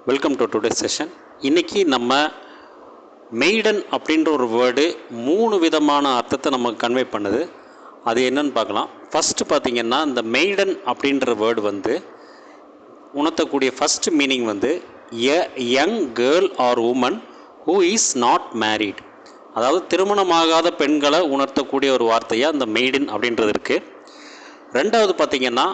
Welcome to today session. இன்றைக்கி நம்ம maiden அப்படின்ற ஒரு வேர்டு 3 விதமான அர்த்தத்தை நமக்கு கன்வே பண்ணுது. அது என்னன்னு பார்க்கலாம். ஃபஸ்ட்டு பார்த்திங்கன்னா, இந்த மெய்டன் அப்படின்ற வேர்டு உணர்த்தக்கூடிய first meaning a young girl or woman who is not married. அதாவது திருமணமாகாத பெண்களை உணர்த்தக்கூடிய ஒரு வார்த்தையாக இந்த மெய்டன் அப்படின்றது இருக்குது. ரெண்டாவது பார்த்திங்கன்னா,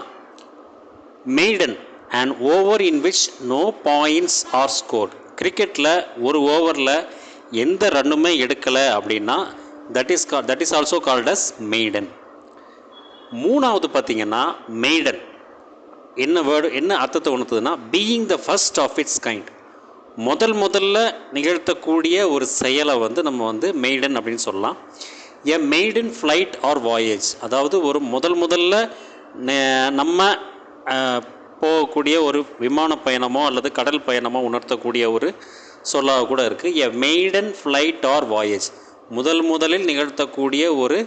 maiden and over in which no points are scored. கிரிக்கெட்டில் ஒரு ஓவரில் எந்த ரன்னுமே எடுக்கலை அப்படின்னா that is also called as maiden. மூணாவது பார்த்திங்கன்னா, மெய்டன் என்ன அர்த்தத்தை உணர்த்துதுன்னா, being the first of its kind. முதல்ல நிகழ்த்தக்கூடிய ஒரு செயலை நம்ம மெய்டன் அப்படின்னு சொல்லலாம். A maiden flight or voyage, அதாவது ஒரு முதல்ல நம்ம போகக்கூடிய ஒரு விமான பயணமோ அல்லது கடல் பயணமோ உணர்த்தக்கூடிய ஒரு சொல்லாக கூட இருக்குது. எ மெய்டன் ஃப்ளைட் ஆர் வாயேஜ், முதலில் நிகழ்த்தக்கூடிய ஒரு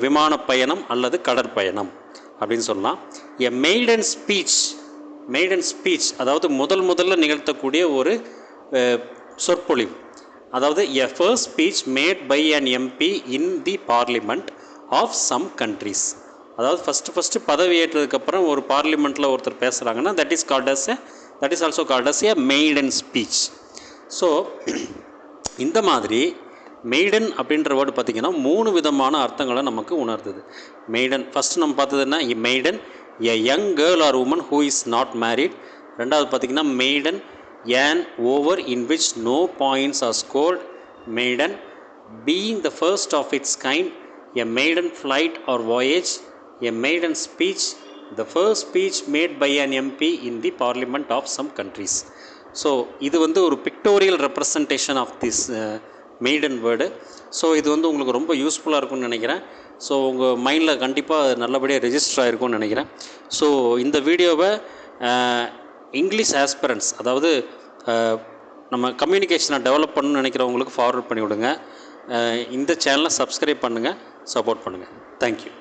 விமான பயணம் அல்லது கடற்பயணம் அப்படின்னு சொல்லலாம். எ மெய்டன் ஸ்பீச், அதாவது முதல்ல நிகழ்த்தக்கூடிய ஒரு சொற்பொழிவு. அதாவது a first speech made by an MP in the parliament of some countries. அதாவது ஃபஸ்ட்டு பதவி ஏற்றதுக்கப்புறம் ஒரு பார்லிமெண்ட்டில் ஒருத்தர் பேசுகிறாங்கன்னா that is also called as a maiden speech. So இந்த மாதிரி மெய்டன் அப்படின்ற வேர்டு பார்த்திங்கன்னா 3 விதமான அர்த்தங்களை நமக்கு உணர்த்துது. மெய்டன் ஃபஸ்ட்டு நம்ம பார்த்ததுன்னா maiden a young girl or woman who is not married. ரெண்டாவது பார்த்திங்கன்னா maiden an over in which no points are scored. Maiden being the first of its kind. A maiden flight or voyage. A maiden speech, the first speech made by an MP in the parliament of some countries. So இது ஒரு pictorial representation of this maiden word. So இது உங்களுக்கு ரொம்ப யூஸ்ஃபுல்லாக இருக்கும்னு நினைக்கிறேன். So உங்கள் மைண்டில் கண்டிப்பாக நல்லபடியாக ரெஜிஸ்டர் ஆகிருக்கும்னு நினைக்கிறேன். ஸோ இந்த வீடியோவை இங்கிலீஷ் ஆஸ்பிரண்ட்ஸ், அதாவது நம்ம கம்யூனிகேஷனை டெவலப் பண்ணணும்னு நினைக்கிறவங்களுக்கு ஃபார்வர்ட் பண்ணி விடுங்க. இந்த சேனலை சப்ஸ்கிரைப் பண்ணுங்கள், சப்போர்ட் பண்ணுங்கள். தேங்க்யூ.